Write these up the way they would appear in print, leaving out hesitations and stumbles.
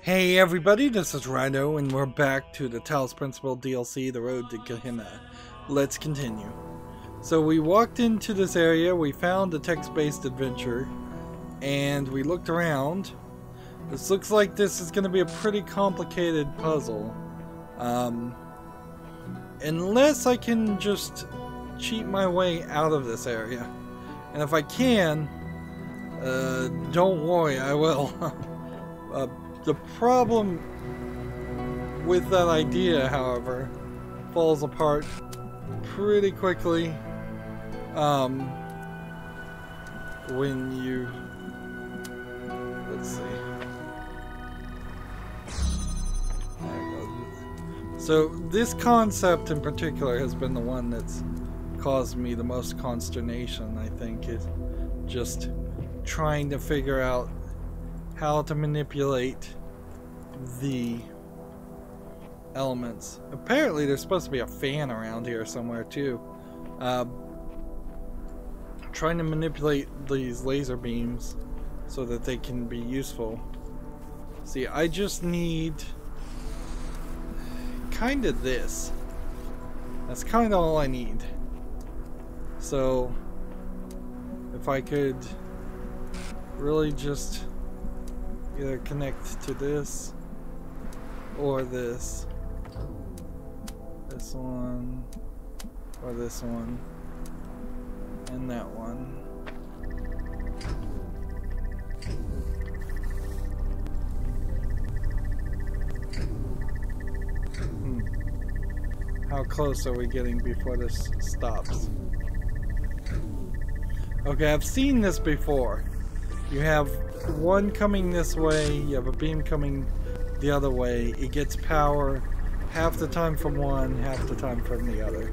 Hey everybody, this is Rydo, and we're back to the Talos Principle DLC, The Road to Gehenna. Let's continue. So we walked into this area, we found a text-based adventure, and we looked around. This looks like this is going to be a pretty complicated puzzle. Unless I can just cheat my way out of this area. And if I can, don't worry, I will. The problem with that idea, however, falls apart pretty quickly when you... let's see. There it goes. So this concept in particular has been the one that's caused me the most consternation, I think, is just trying to figure out how to manipulate the elements. Apparently there's supposed to be a fan around here somewhere too. Trying to manipulate these laser beams so that they can be useful. See, I just need kind of this. That's kind of all I need. So if I could really just either connect to this or this one or this one and that one. How close are we getting before this stops? Okay, I've seen this before. You have one coming this way, you have a beam coming the other way. It gets power half the time from one, half the time from the other.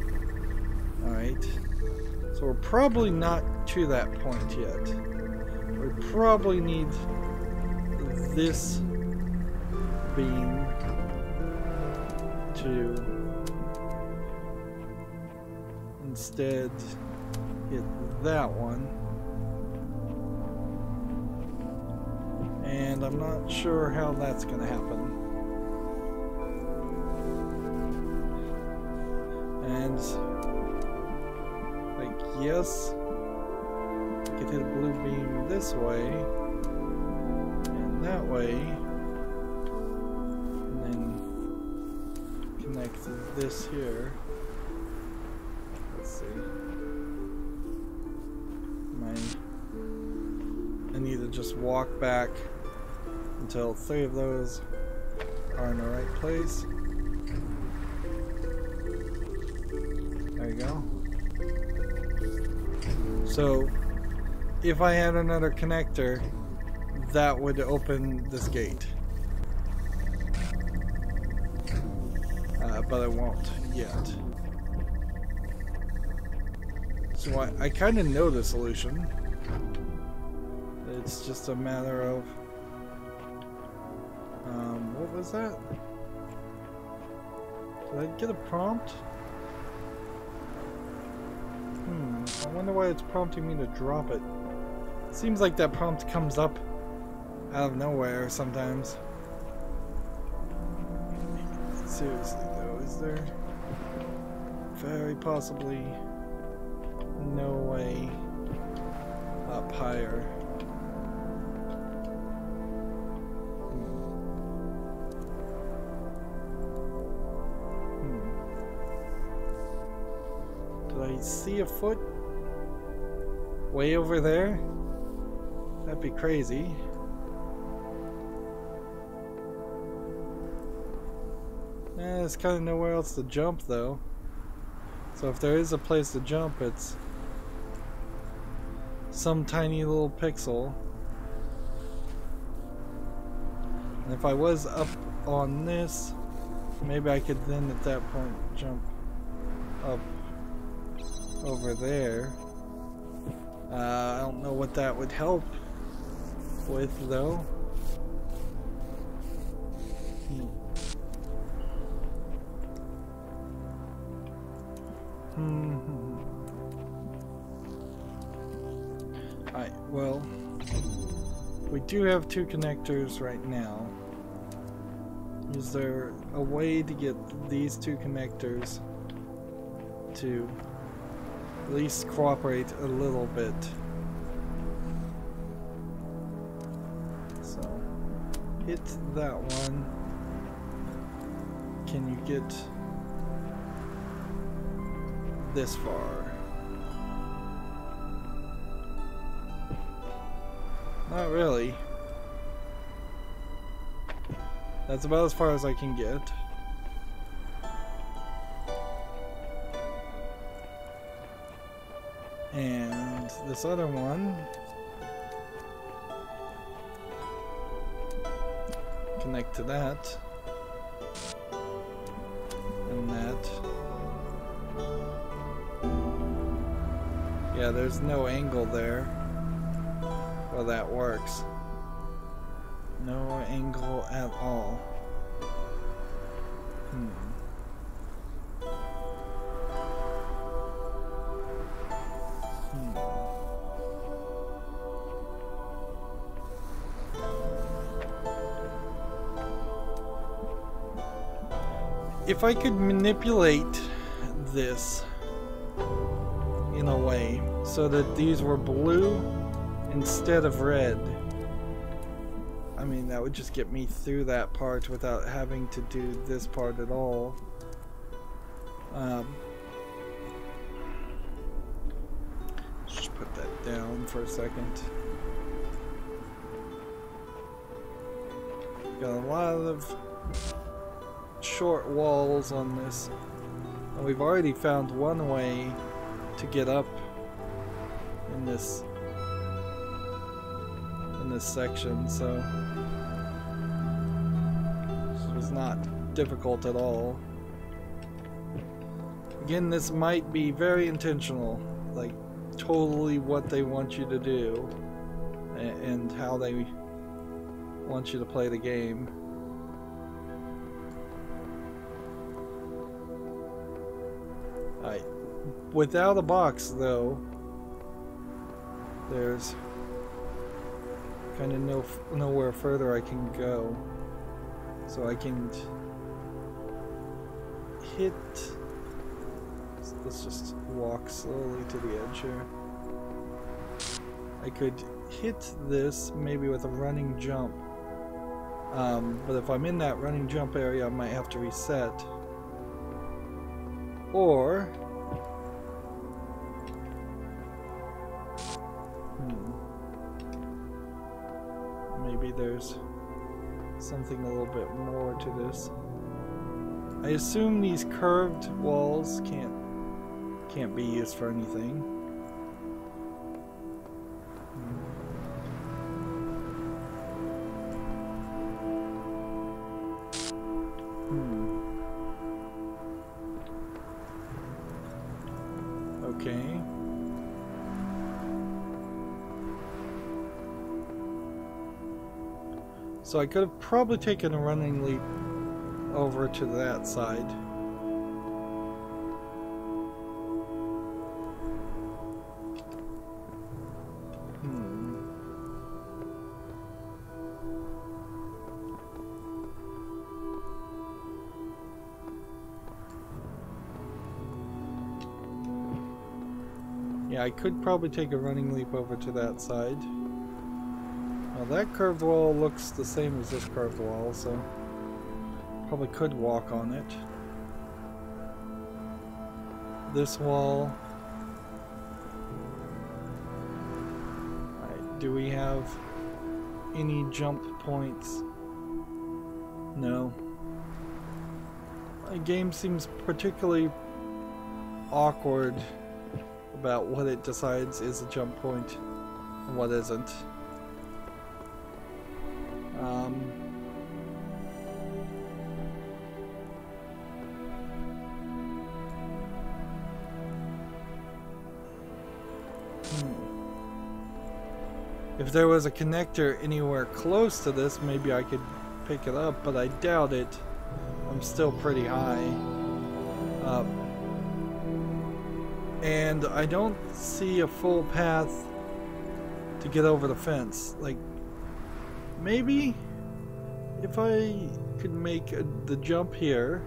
Alright. So we're probably not to that point yet. We probably need this beam to instead hit that one. And I'm not sure how that's going to happen. And I guess I could hit a blue beam this way and that way, and then connect this here. Let's see. I need to just walk back until 3 of those are in the right place. There you go. So if I had another connector, that would open this gate. But I won't yet. So I kind of know the solution. It's just a matter of what was that? Did I get a prompt? I wonder why it's prompting me to drop it. Seems like that prompt comes up out of nowhere sometimes. Seriously though, is there very possibly no way up higher? I see a foot way over there. That'd be crazy. There's kind of nowhere else to jump though. So if there is a place to jump, it's some tiny little pixel. And if I was up on this, maybe I could then at that point jump up over there. I don't know what that would help with though. Alright, well, we do have 2 connectors right now. Is there a way to get these two connectors to at least cooperate a little bit? So, hit that one. Can you get this far? Not really. That's about as far as I can get. And this other one, connect to that. And that. Yeah, there's no angle there. Well, that works. No angle at all. If I could manipulate this in a way so that these were blue instead of red, I mean, that would just get me through that part without having to do this part at all. Just put that down for a second. Got a lot of short walls on this, and we've already found one way to get up in this section, so this was not difficult at all. Again, this might be very intentional, like totally what they want you to do and how they want you to play the game. Without a box, though, there's kind of nowhere further I can go. So I can hit... Let's just walk slowly to the edge here. I could hit this maybe with a running jump. But if I'm in that running jump area, I might have to reset. Or... maybe there's something a little bit more to this. I assume these curved walls can't be used for anything. Okay. So I could have probably taken a running leap over to that side. Yeah, I could probably take a running leap over to that side. Well, that curved wall looks the same as this curved wall, so probably could walk on it. This wall. Alright, do we have any jump points? No. The game seems particularly awkward about what it decides is a jump point and what isn't. If there was a connector anywhere close to this, maybe I could pick it up, but I doubt it. I'm still pretty high. And I don't see a full path to get over the fence. Like, maybe if I could make the jump here,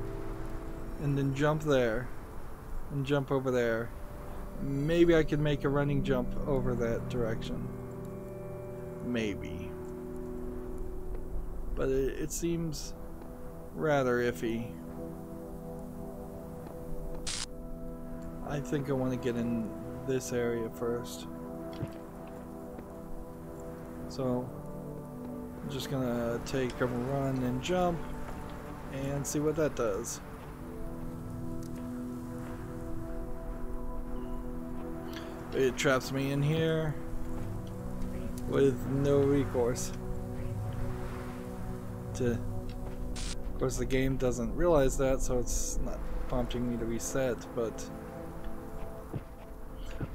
and then jump there, and jump over there, maybe I could make a running jump over that direction. Maybe. But it seems rather iffy. I think I want to get in this area first. So I'm just gonna take a run and jump and see what that does. It traps me in here with no recourse. Of course the game doesn't realize that, so it's not prompting me to reset, but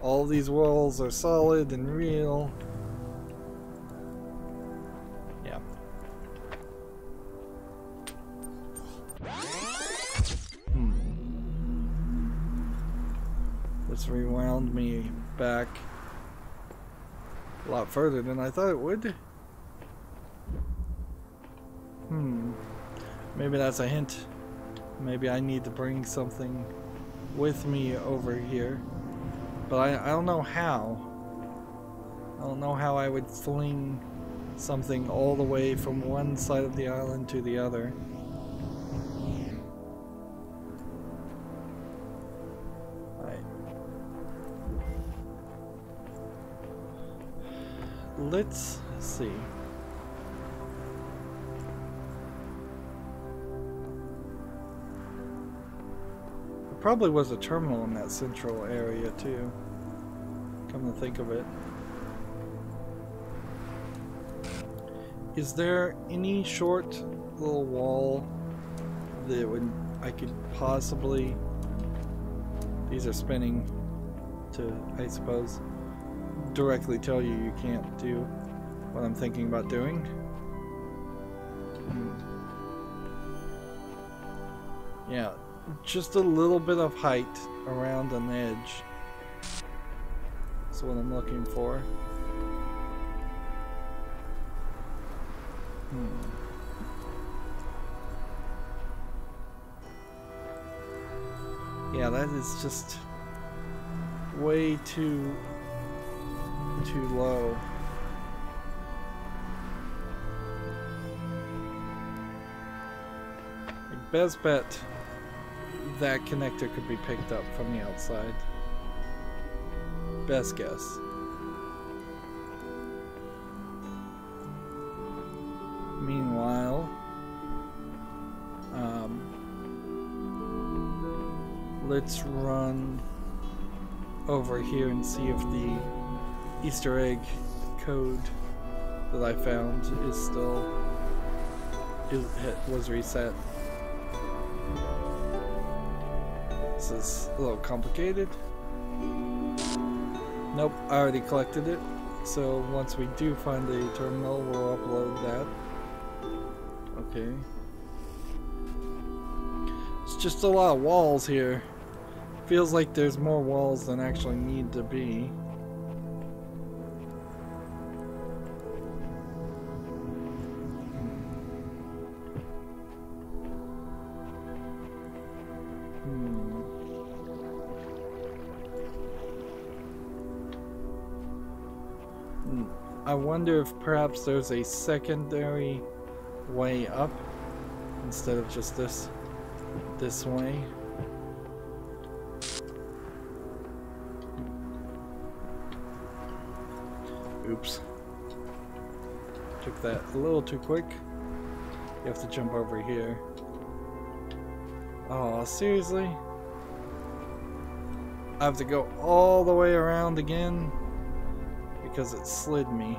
all these walls are solid and real. Yeah. This rewound me back a lot further than I thought it would. Maybe that's a hint. Maybe I need to bring something with me over here. But I don't know how. I don't know how I would fling something all the way from one side of the island to the other. Alright. Let's see. Probably was a terminal in that central area too, come to think of it. Is there any short little wall that I could possibly, these are spinning to, I suppose, directly tell you can't do what I'm thinking about doing? Yeah. Just a little bit of height around an edge. That's what I'm looking for. Yeah, that is just way too low. Like, best bet that connector could be picked up from the outside. Best guess. Meanwhile, let's run over here and see if the Easter egg code that I found is still was reset. This is a little complicated. Nope, I already collected it. So once we do find the terminal, we'll upload that. Okay. It's just a lot of walls here. Feels like there's more walls than actually need to be. I wonder if perhaps there's a secondary way up instead of just this way. Oops. Took that a little too quick. You have to jump over here. Oh, seriously? I have to go all the way around again because it slid me.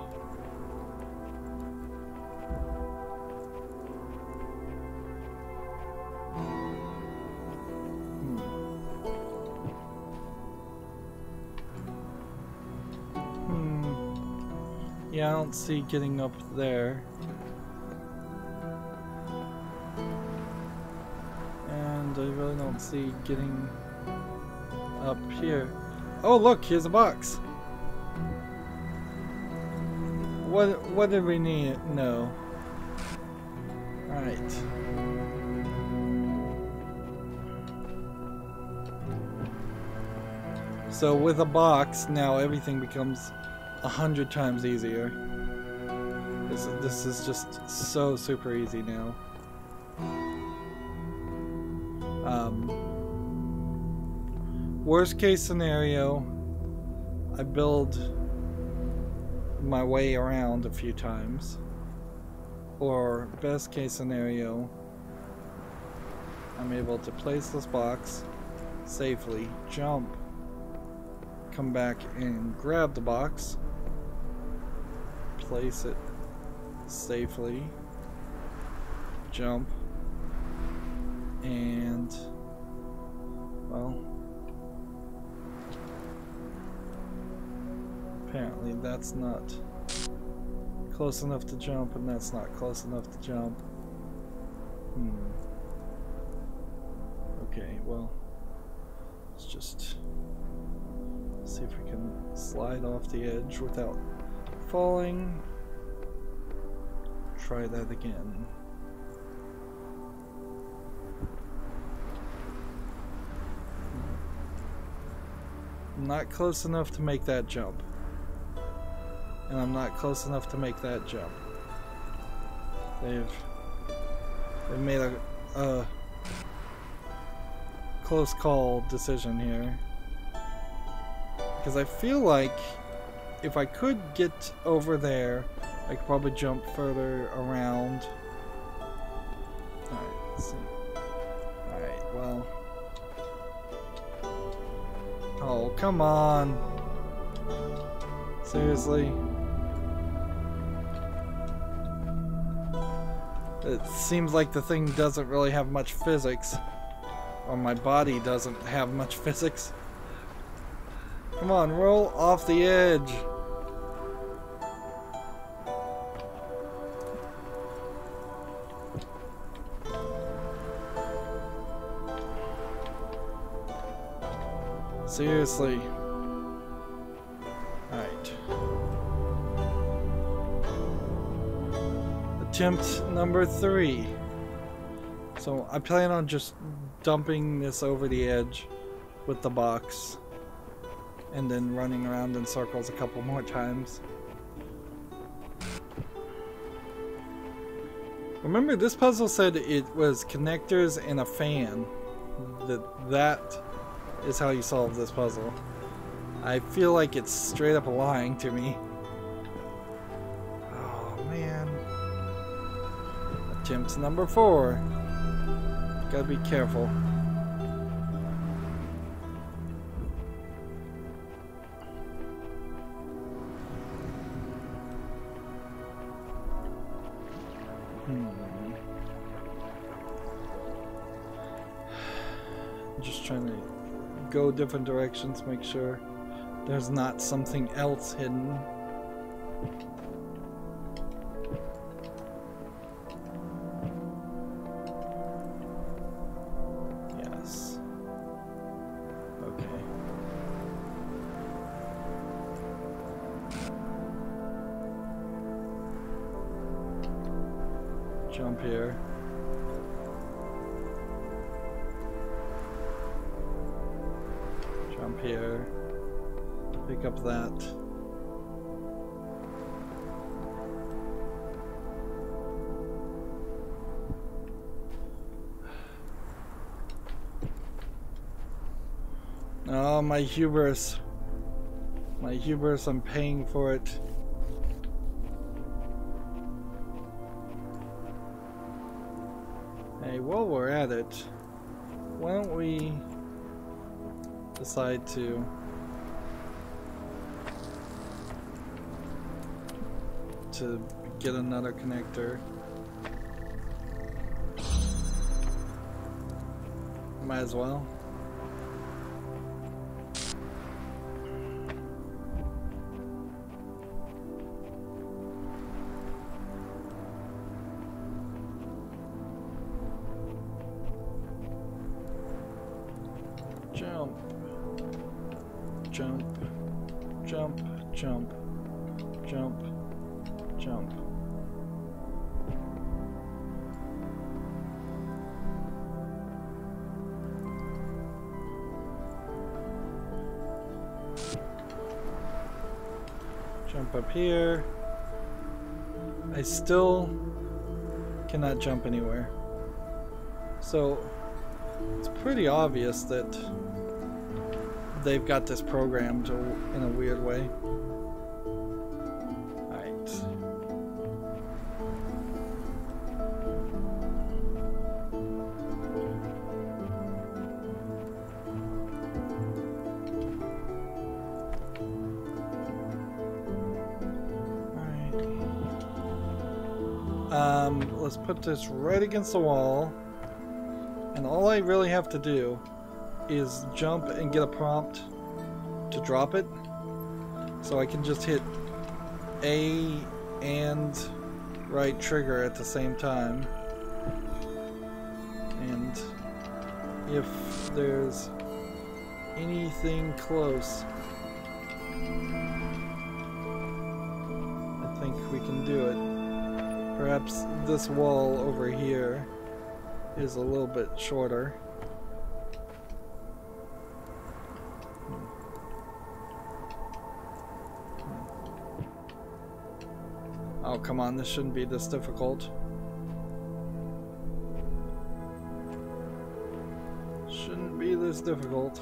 Yeah, I don't see getting up there. And I really don't see getting up here. Oh look, here's a box. What did we need? No. So with a box, now everything becomes 100 times easier. This is just so super easy now. Worst case scenario, I build my way around a few times. Or best case scenario, I'm able to place this box safely, jump, come back and grab the box, place it safely, jump, and well, apparently that's not close enough to jump, and that's not close enough to jump. Okay, well, let's just see if we can slide off the edge without falling. Try that again. I'm not close enough to make that jump. And I'm not close enough to make that jump. They've made a close call decision here. Because I feel like if I could get over there, I could probably jump further around. Alright, let's see. Alright, well. Oh, come on. Seriously? It seems like the thing doesn't really have much physics. Or my body doesn't have much physics. Come on, roll off the edge. Seriously. Alright. Attempt number 3. So I plan on just dumping this over the edge with the box and then running around in circles a couple more times. Remember, this puzzle said it was connectors and a fan. That is how you solve this puzzle. I feel like it's straight up lying to me. Oh man. Attempt number 4. Gotta be careful. Just trying to go different directions, make sure there's not something else hidden. Yes. Okay. Jump here. Jump here. Pick up that. Oh, my hubris. My hubris, I'm paying for it. Hey, while we're at it, why don't we decide to get another connector. Might as well. Jump. Jump. Jump. Jump. Jump. Jump. jump up here. I still cannot jump anywhere. So it's pretty obvious that they've got this programmed in a weird way. Alright. Let's put this right against the wall, and all I really have to do is jump and get a prompt to drop it, so I can just hit A and right trigger at the same time. And if there's anything close, I think we can do it. Perhaps this wall over here is a little bit shorter. Oh, come on, this shouldn't be this difficult. Shouldn't be this difficult.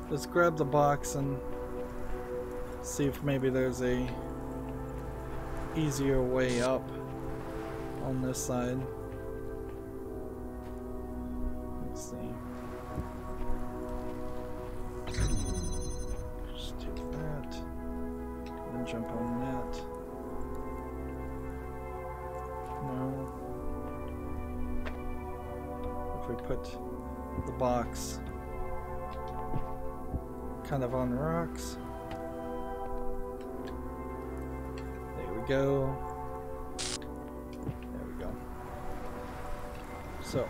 Let's grab the box and see if maybe there's a easier way up on this side. Let's see. Just take that and jump on that. No. If we put the box kind of on the rocks. There we go. There we go. So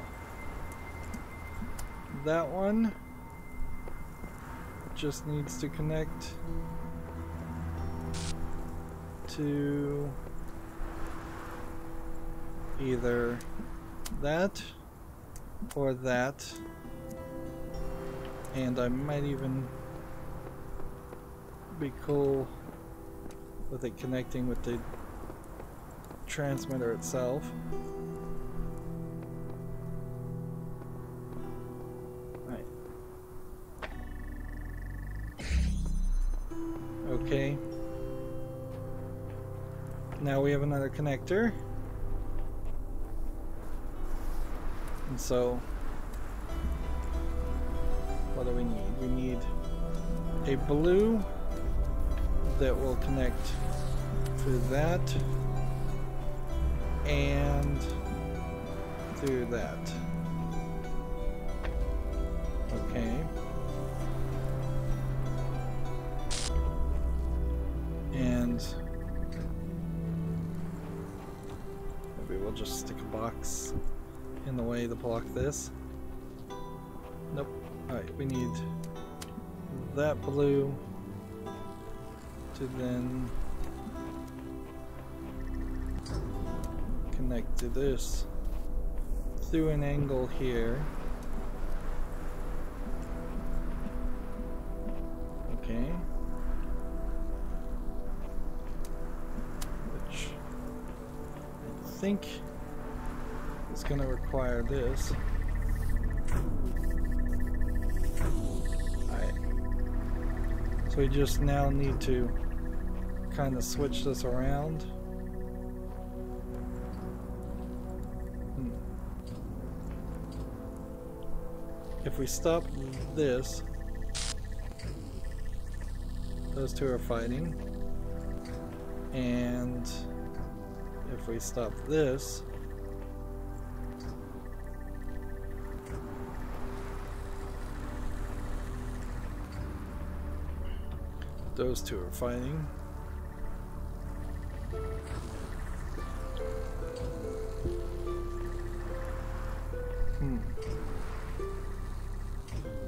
that one just needs to connect to either that or that, and I might even be cool with it connecting with the transmitter itself. Right. Okay. Now we have another connector. And so what do we need? We need a blue that will connect to that and through that. Okay. And maybe we'll just stick a box in the way to block this. Nope. Alright, we need that blue to then connect to this through an angle here. Okay. Which I think is going to require this. Alright. So we just now need to kind of switch this around. If we stop this, those two are fighting, and if we stop this, those two are fighting.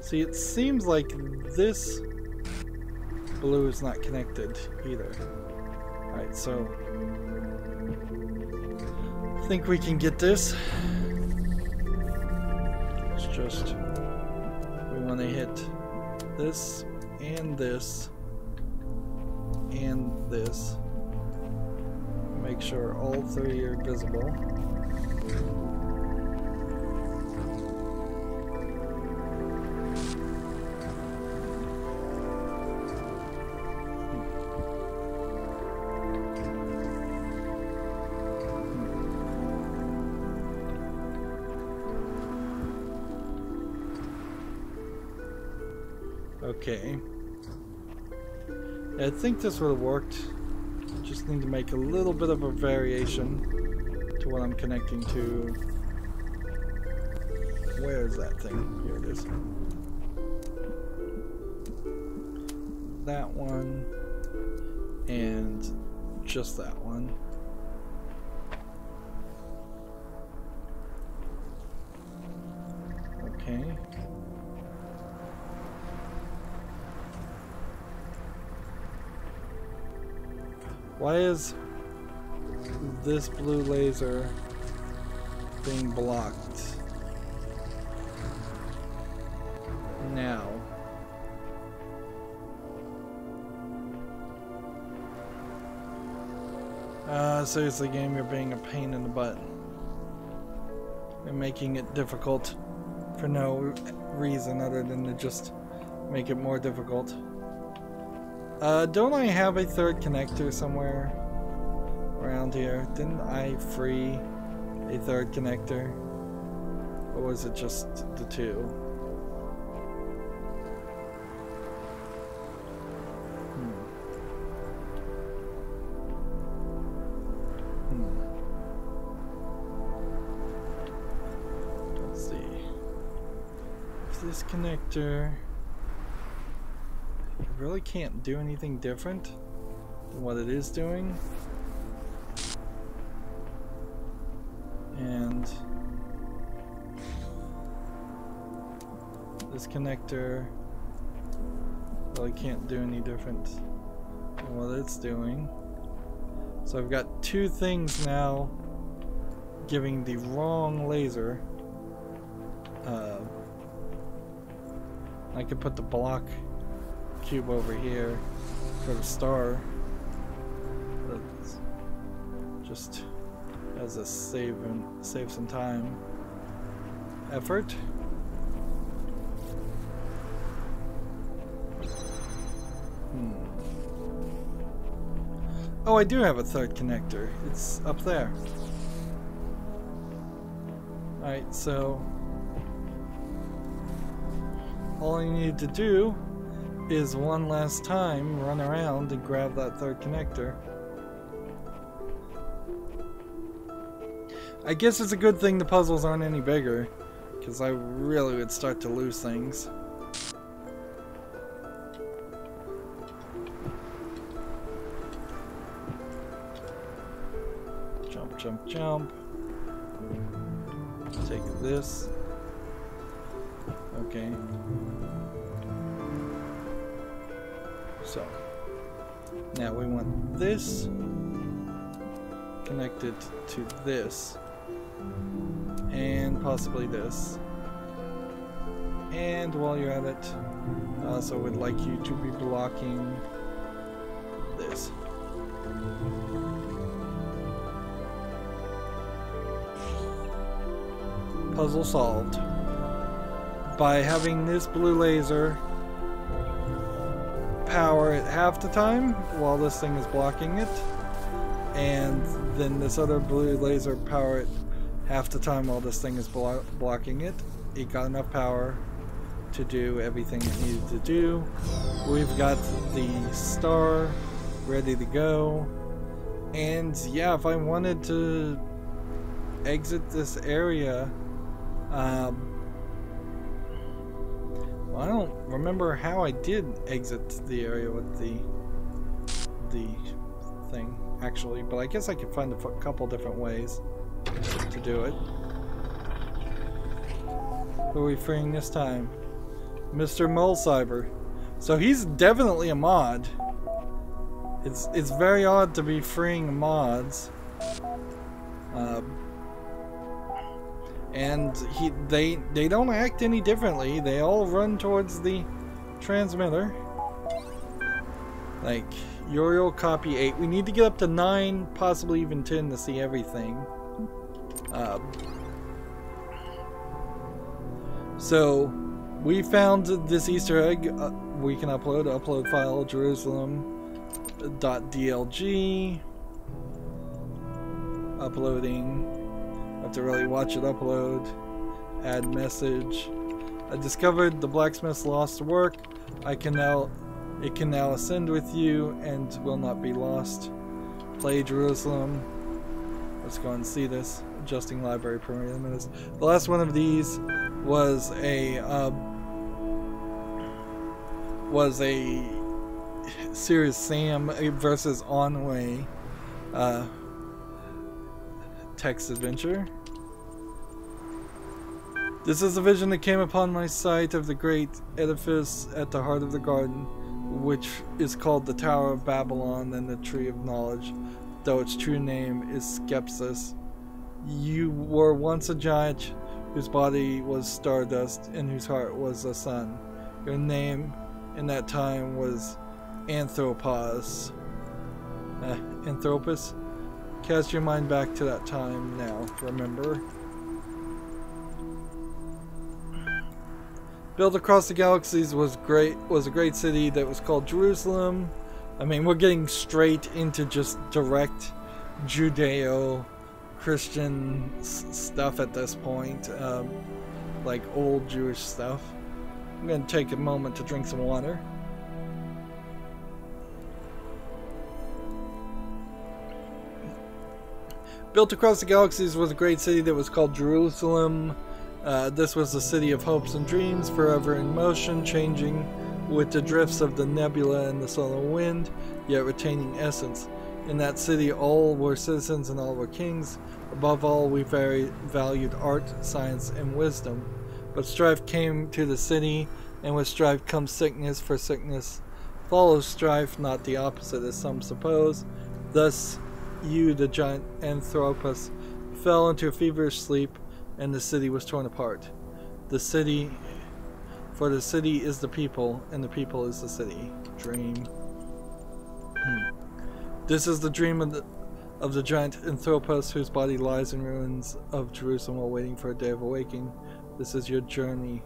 See, it seems like this blue is not connected either. Alright, so think we can get this. It's just we want to hit this and this and this. Make sure all three are visible. Okay. I think this would have worked. Just need to make a little bit of a variation to what I'm connecting to. Where is that thing? Here it is. That one and just that one. Okay. Why is this blue laser being blocked now? Seriously, game, you're being a pain in the butt. You're making it difficult for no reason other than to just make it more difficult. Don't I have a third connector somewhere around here? Didn't I free a third connector? Or was it just the two? Let's see. If this connector... It really can't do anything different than what it is doing. And this connector really can't do any different than what it's doing. So I've got two things now giving the wrong laser. I could put the block cube over here for the star. That's just as a save some time effort. Oh, I do have a third connector. It's up there. Alright, so all I need to do is one last time run around and grab that third connector. I guess it's a good thing the puzzles aren't any bigger, because I really would start to lose things. Jump, jump, jump. Take this. Okay. So, now we want this connected to this, and possibly this. And while you're at it, I also would like you to be blocking this. Puzzle solved. By having this blue laser power it half the time while this thing is blocking it, and then this other blue laser power it half the time while this thing is blocking it, it got enough power to do everything it needed to do. We've got the star ready to go, and yeah, if I wanted to exit this area, well, I don't remember how I did exit the area with the thing actually, but I guess I could find a couple different ways to do it. Who are we freeing this time? Mr. Molcyber. So he's definitely a mod. It's very odd to be freeing mods. And they don't act any differently. They all run towards the transmitter. Like, Uriel copy 8. We need to get up to 9, possibly even 10 to see everything. So, we found this Easter egg. We can upload file Jerusalem.dlg. Uploading. Have to really watch it upload. Add message. I discovered the blacksmith's lost work. It can now ascend with you and will not be lost. Play Jerusalem. Let's go and see this. Adjusting library parameters. The last one of these was a Serious Sam versus Onway text adventure. This is a vision that came upon my sight of the great edifice at the heart of the garden, which is called the Tower of Babylon and the Tree of Knowledge, though its true name is Skepsis. You were once a giant whose body was stardust and whose heart was a sun. Your name in that time was Anthropos. Anthropos? Cast your mind back to that time now, remember? Built across the galaxies was a great city that was called Jerusalem. I mean, we're getting straight into just direct Judeo-Christian stuff at this point, like old Jewish stuff. I'm going to take a moment to drink some water. Built across the galaxies was a great city that was called Jerusalem. This was the city of hopes and dreams, forever in motion, changing with the drifts of the nebula and the solar wind, yet retaining essence. In that city all were citizens and all were kings. Above all, we valued art, science, and wisdom. But strife came to the city, and with strife comes sickness, for sickness follows strife, not the opposite as some suppose. Thus you, the giant Anthropos, fell into a feverish sleep, and the city was torn apart. For the city is the people, and the people is the city. Dream. This is the dream of the giant Anthropos, whose body lies in ruins of Jerusalem while waiting for a day of awakening. This is your journey.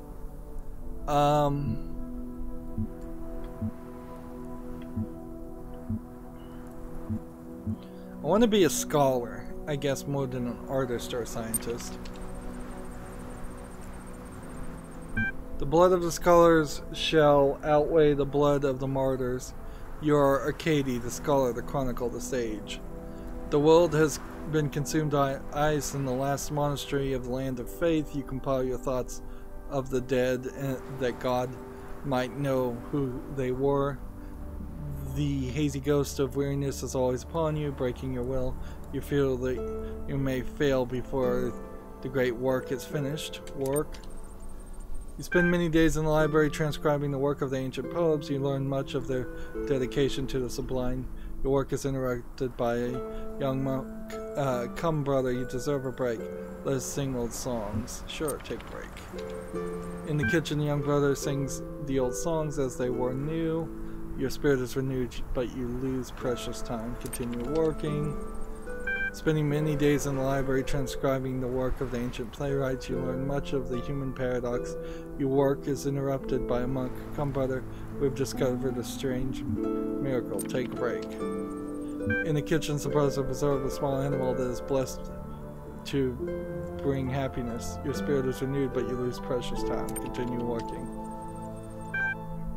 I want to be a scholar, I guess, more than an artist or a scientist. The blood of the scholars shall outweigh the blood of the martyrs. You are Arcady, the scholar, the chronicle, the sage. The world has been consumed by ice in the last monastery of the land of faith. You compile your thoughts of the dead, and that God might know who they were. The hazy ghost of weariness is always upon you, breaking your will. You feel that you may fail before the great work is finished. You spend many days in the library transcribing the work of the ancient poets. You learn much of their dedication to the sublime. Your work is interrupted by a young monk. Come, brother, you deserve a break. Let us sing old songs. Sure, take a break. In the kitchen, the young brother sings the old songs as they were new. Your spirit is renewed, but you lose precious time. Continue working. Spending many days in the library transcribing the work of the ancient playwrights, you learn much of the human paradox. Your work is interrupted by a monk. Come, brother, we've discovered a strange miracle. Take a break. In the kitchen, suppose to preserve a small animal that is blessed to bring happiness. Your spirit is renewed, but you lose precious time. Continue working.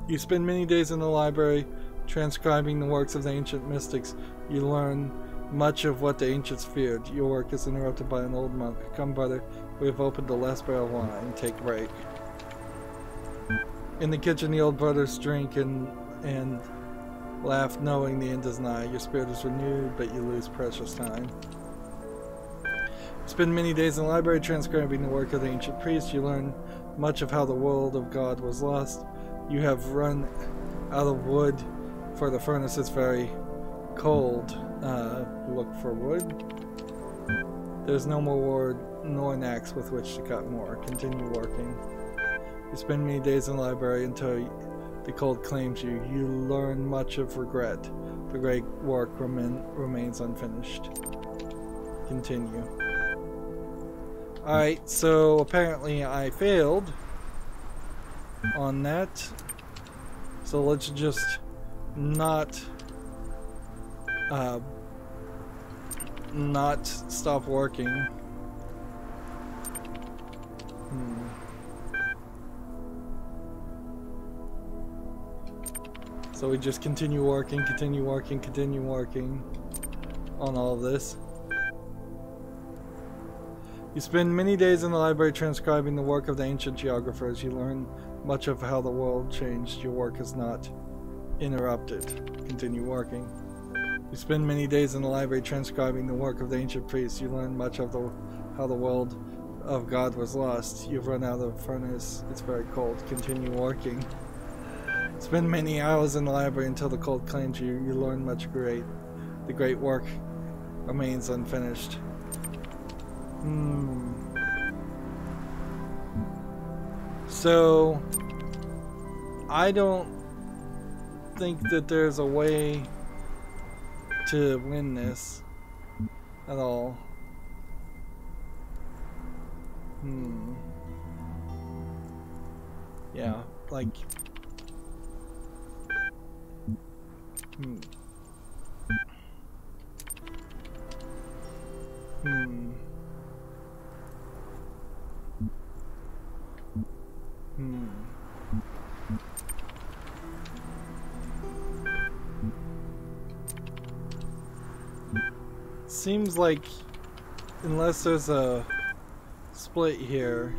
You spend many days in the library transcribing the works of the ancient mystics. You learn much of what the ancients feared. Your work is interrupted by an old monk. Come, brother, we have opened the last barrel of wine. Take a break. In the kitchen, the old brothers drink and laugh, knowing the end is nigh. Your spirit is renewed, but you lose precious time. Spend many days in the library transcribing the work of the ancient priests. You learn much of how the world of God was lost. You have run out of wood, for the furnace is very cold. Look for wood. There's no more nor an axe with which to cut more. Continue working. You spend many days in the library until the cold claims you. You learn much of regret. The great work remains unfinished. Continue. Alright, so apparently I failed on that. So let's just not stop working. So we just continue working on all of this. You spend many days in the library transcribing the work of the ancient geographers. You learn much of how the world changed. Your work is not interrupted. Continue working. You spend many days in the library transcribing the work of the ancient priests. You learn much of how the world of God was lost. You've run out of furnace. It's very cold. Continue working. Spend many hours in the library until the cold claims you. You learn much great. The great work remains unfinished. So I don't think that there's a way to win this at all. Yeah, like Seems like unless there's a split here.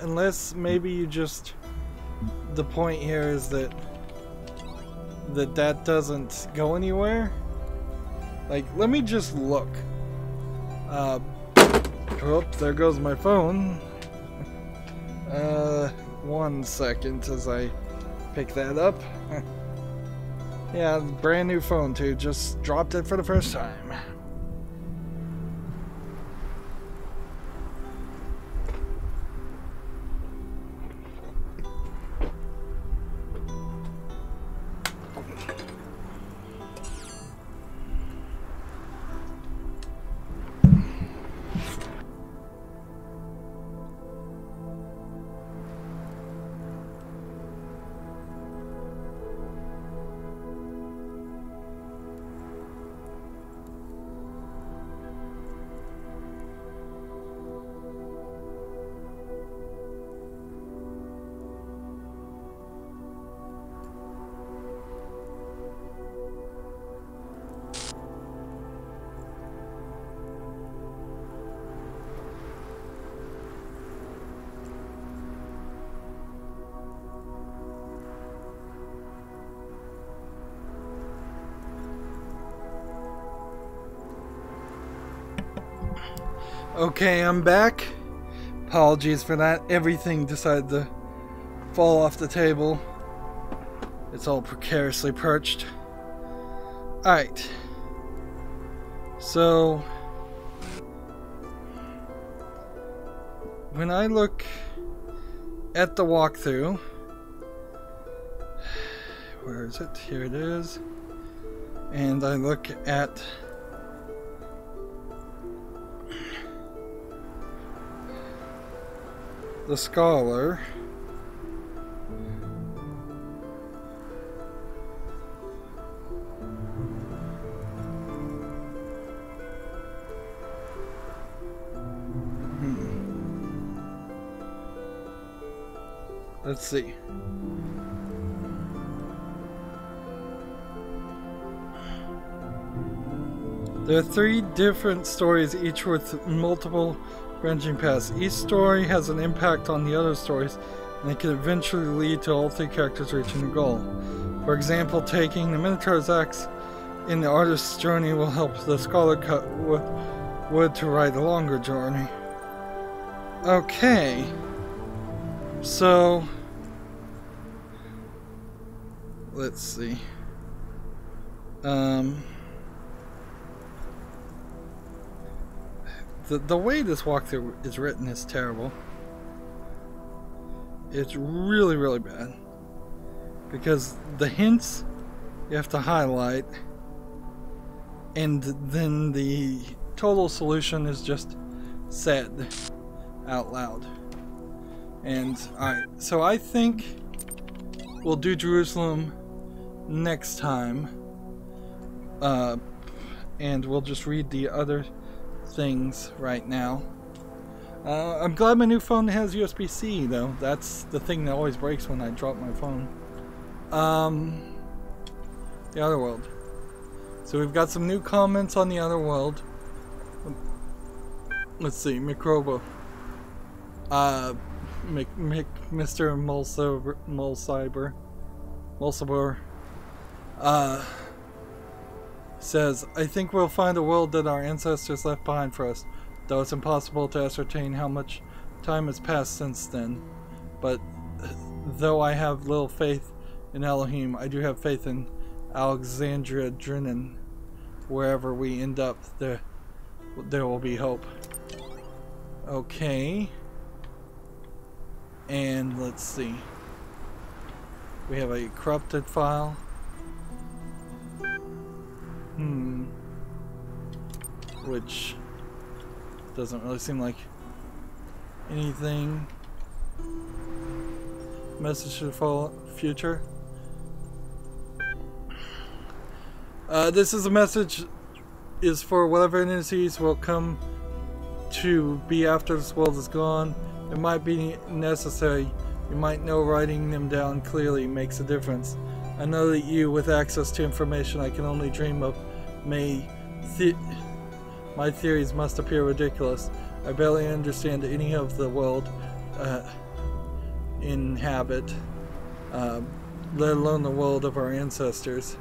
Unless maybe you just, the point here is that that doesn't go anywhere. Like, let me just look. Oops, there goes my phone. 1 second as I pick that up. Yeah, brand new phone too, just dropped it for the first time. Okay, I'm back. Apologies for that. Everything decided to fall off the table. It's all precariously perched. Alright. So, when I look at the walkthrough, where is it? Here it is. And I look at the scholar. Let's see. There are 3 different stories, each with multiple branching paths. Each story has an impact on the other stories, and it can eventually lead to all 3 characters reaching the goal. For example, taking the Minotaur's axe in the artist's journey will help the scholar cut wood to write a longer journey. Okay. So, let's see. The way this walkthrough is written is terrible. It's really, really bad. Because the hints you have to highlight, and then the total solution is just said out loud. And alright, so I think we'll do Jerusalem next time. And we'll just read the other things right now. I'm glad my new phone has USB-C though. That's the thing that always breaks when I drop my phone. The other world. So we've got some new comments on the other world. Let's see, Microbo. Mr. Mulciber says, I think we'll find a world that our ancestors left behind for us, though it's impossible to ascertain how much time has passed since then. But though I have little faith in Elohim, I do have faith in Alexandria Drinnen. Wherever we end up, there will be hope. Okay. And let's see. We have a corrupted file. Which doesn't really seem like anything. Message to the future. This is a message is for whatever entities will come to be after this world is gone. It might be necessary. You might know writing them down clearly makes a difference. I know that you, with access to information I can only dream of, my theories must appear ridiculous. I barely understand any of the world inhabit, let alone the world of our ancestors.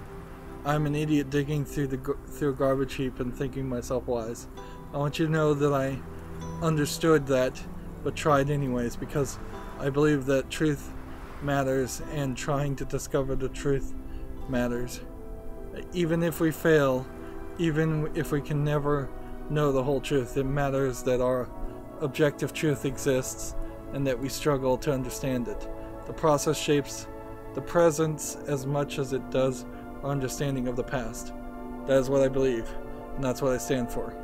I'm an idiot digging through a garbage heap and thinking myself wise. I want you to know that I understood that, but tried anyways, because I believe that truth matters, and trying to discover the truth matters. Even if we fail, even if we can never know the whole truth, it matters that our objective truth exists and that we struggle to understand it. The process shapes the present as much as it does our understanding of the past. That is what I believe, and that's what I stand for.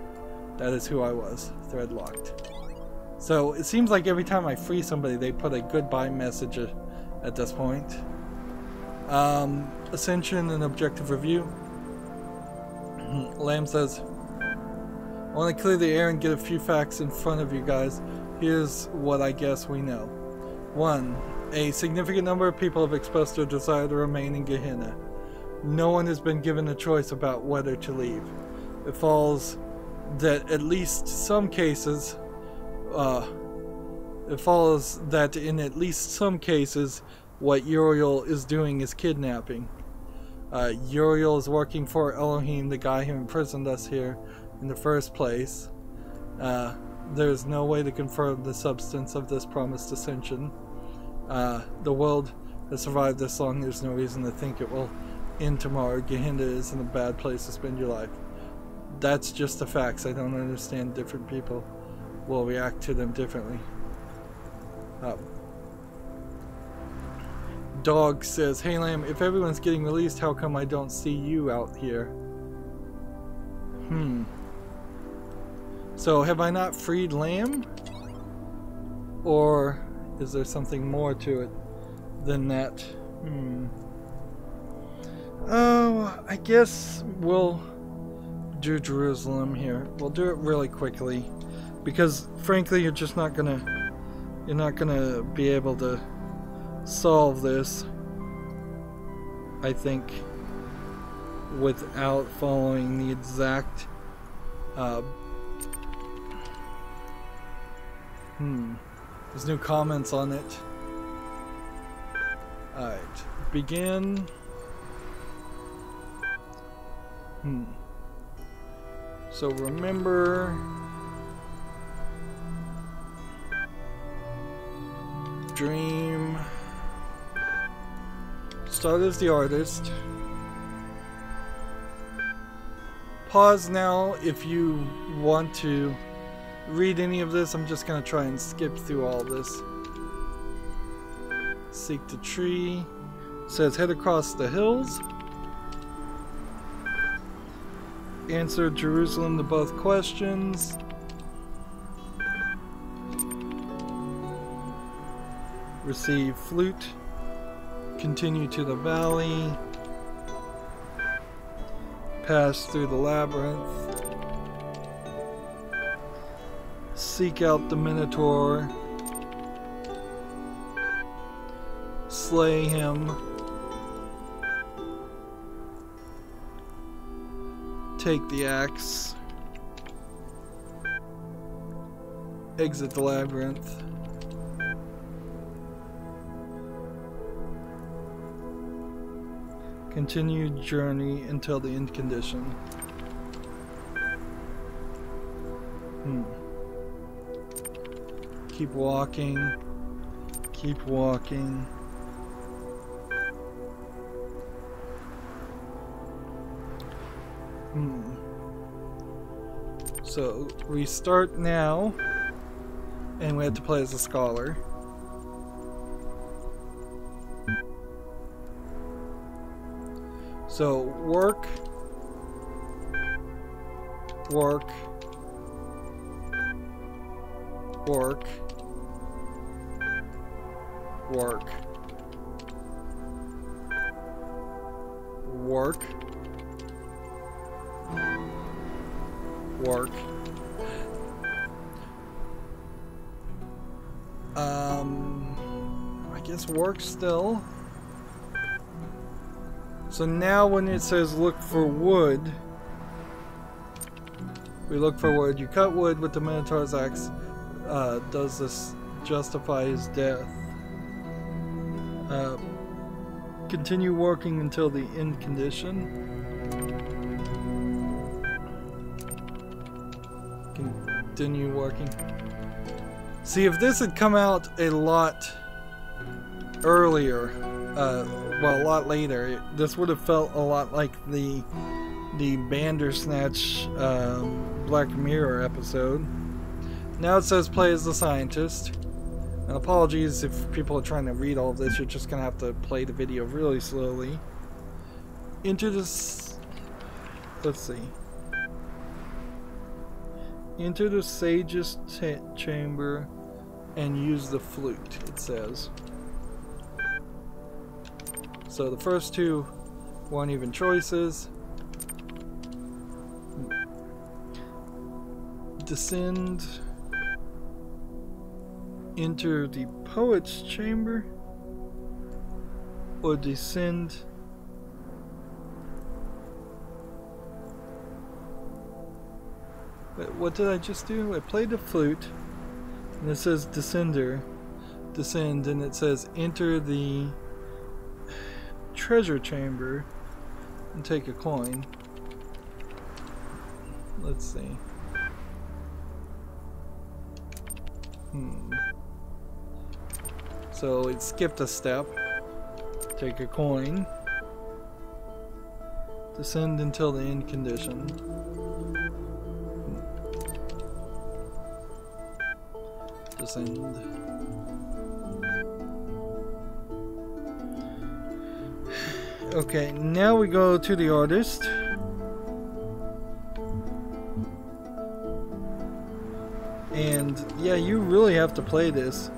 That is who I was. Thread locked. So it seems like every time I free somebody, they put a goodbye message at this point. Ascension and objective review. Lamb says, I want to clear the air and get a few facts in front of you guys. Here's what I guess we know. 1. A significant number of people have expressed their desire to remain in Gehenna. No one has been given a choice about whether to leave. It follows that in at least some cases, what Uriel is doing is kidnapping. Uriel is working for Elohim, the guy who imprisoned us here in the first place. There's no way to confirm the substance of this promised ascension. The world has survived this long. There's no reason to think it will end tomorrow. Gehenna isn't a bad place to spend your life. That's just the facts. I don't understand. Different people will react to them differently. Dog says, hey Lamb, if everyone's getting released, how come I don't see you out here? So have I not freed Lamb? Or is there something more to it than that? Oh, I guess we'll do Jerusalem here. We'll do it really quickly, because frankly you're just not gonna be able to solve this, I think, without following the exact there's new comments on it. Alright, begin. So remember, dream, start as the artist, Pause now if you want to read any of this. I'm just going to try and skip through all this. Seek the tree. It says head across the hills. Answer Jerusalem to both questions. Receive flute. Continue to the valley. Pass through the labyrinth. Seek out the Minotaur. Slay him. Take the axe. Exit the labyrinth. Continue journey until the end condition. Keep walking. Keep walking. So we start now, and we have to play as a scholar. So work, work, work, work, work, work. I guess work still. So now when it says look for wood, we look for wood. You cut wood with the Minotaur's axe. Does this justify his death? Continue working until the end condition. Continue working. See, if this had come out a lot earlier, well, a lot later, this would have felt a lot like the Bandersnatch Black Mirror episode. Now it says play as the scientist. And apologies if people are trying to read all of this, you're just gonna have to play the video really slowly. Enter this. Let's see. Enter the sage's chamber and use the flute, it says. So the first two weren't even choices. Descend. Enter the poet's chamber. Or descend. Wait, what did I just do? I played the flute. And it says descend, and it says enter the treasure chamber and take a coin. Let's see. So it skipped a step. Take a coin. Descend until the end condition. Descend. Okay, now we go to the artist. And yeah, you really have to play this.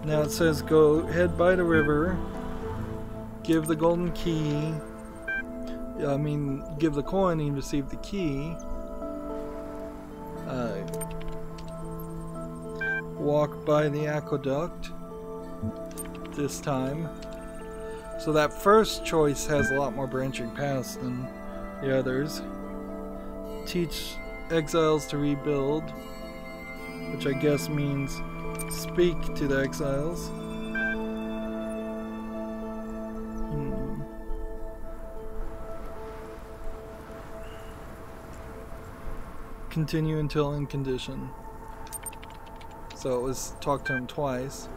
Now it says go head by the river, give the golden key. I mean, give the coin and receive the key. Walk by the aqueduct this time. So that first choice has a lot more branching paths than the others. Teach exiles to rebuild, which I guess means speak to the exiles. Continue until end condition. So it was talk to him twice.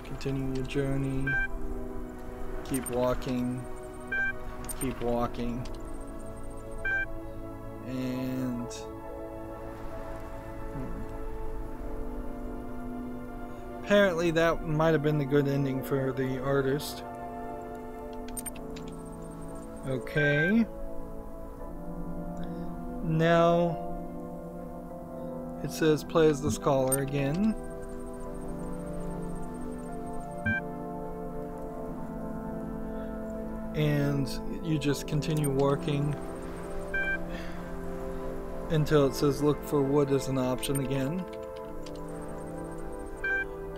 Continue your journey. Keep walking. Keep walking. And apparently that might have been the good ending for the artist. Okay. Now it says play as the scholar again. And you just continue working until it says look for wood as an option again.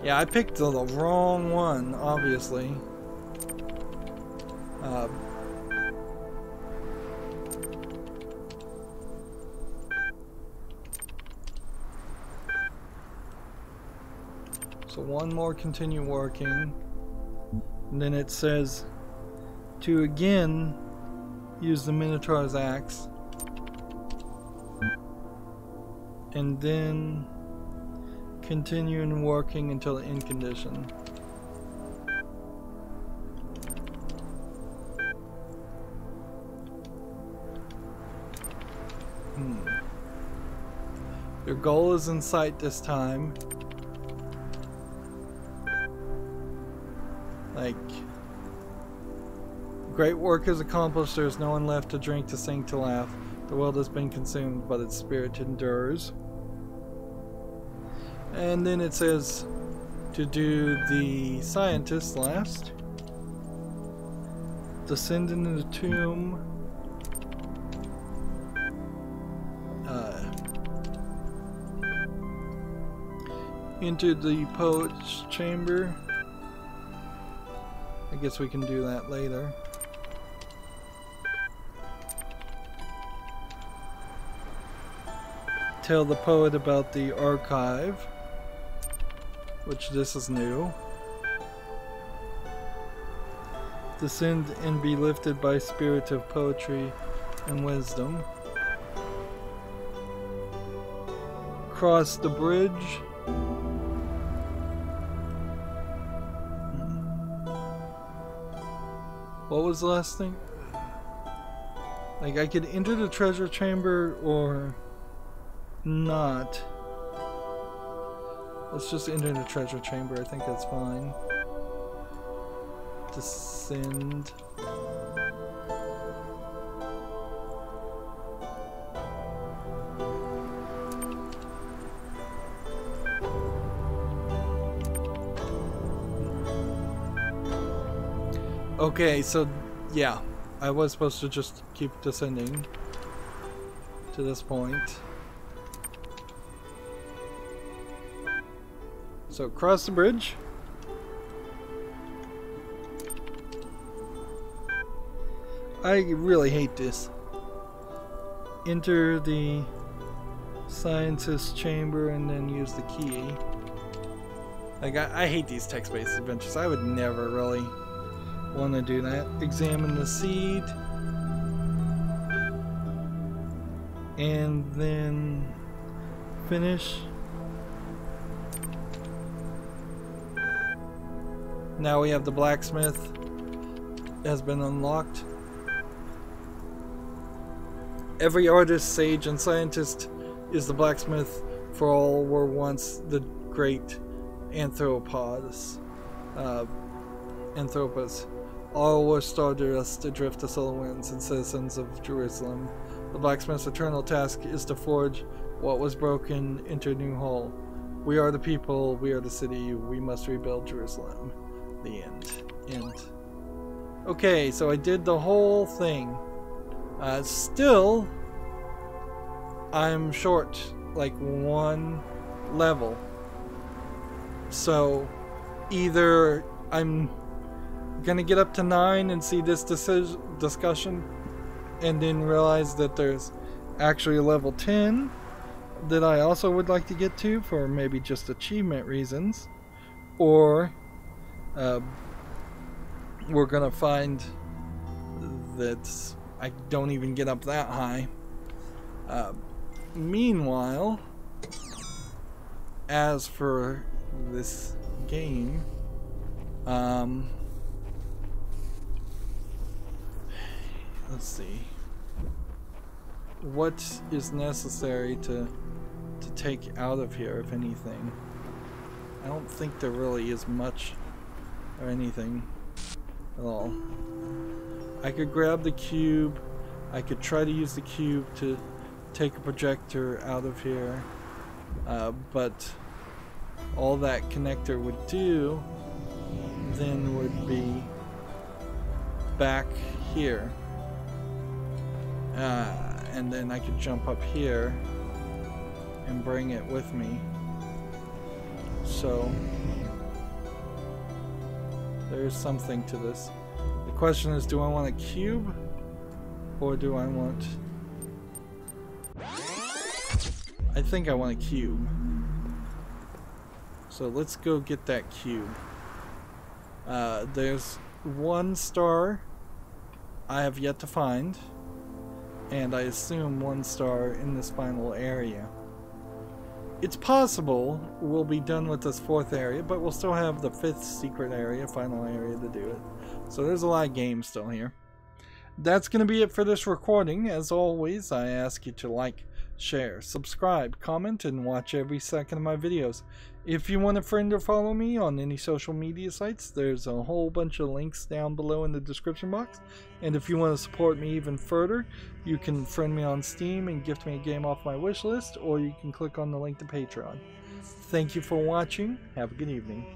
Yeah, I picked the wrong one, obviously. So one more, continue working. And then it says to again use the Minotaur's axe. And then continuing working until the end condition. Your goal is in sight this time. Like, great work is accomplished. There is no one left to drink, to sing, to laugh. The world has been consumed, but its spirit endures. And then it says to do the scientist last. Descend into the tomb. Enter the poet's chamber. I guess we can do that later. Tell the poet about the archive, which this is new. Descend and be lifted by spirit of poetry and wisdom. Cross the bridge. What was the last thing? Like, I could enter the treasure chamber or not. Let's just enter the treasure chamber. I think that's fine. Descend. Okay, so yeah, I was supposed to just keep descending to this point. So cross the bridge. I really hate this. Enter the scientist's chamber and then use the key. Like, I hate these text-based adventures. I would never really want to do that. Examine the seed. And then finish. Now we have the blacksmith has been unlocked. Every artist, sage, and scientist is the blacksmith, for all were once the great anthropos. All were stardust adrift to solar winds and citizens of Jerusalem. The blacksmith's eternal task is to forge what was broken into a new whole. We are the people, we are the city, we must rebuild Jerusalem. The end. Okay, so I did the whole thing. Still, I'm short like one level. So, either I'm gonna get up to 9 and see this discussion and then realize that there's actually a level 10 that I also would like to get to for maybe just achievement reasons, or we're gonna find that I don't even get up that high. Meanwhile, as for this game, Let's see. What is necessary to take out of here, if anything? I don't think there really is much or anything at all. I could grab the cube. I could try to use the cube to take a projector out of here. But all that connector would do then would be back here. And then I could jump up here and bring it with me. So there's something to this. The question is, do I want a cube or do I want... I think I want a cube. So let's go get that cube. There's one star I have yet to find, and I assume one star in this final area. It's possible we'll be done with this fourth area, but we'll still have the fifth secret area, final area to do it. So there's a lot of games still here. That's going to be it for this recording. As always, I ask you to like, share, subscribe, comment, and watch every second of my videos. If you want a friend or follow me on any social media sites, there's a whole bunch of links down below in the description box. And if you want to support me even further, you can friend me on Steam and gift me a game off my wish list, or you can click on the link to Patreon. Thank you for watching. Have a good evening.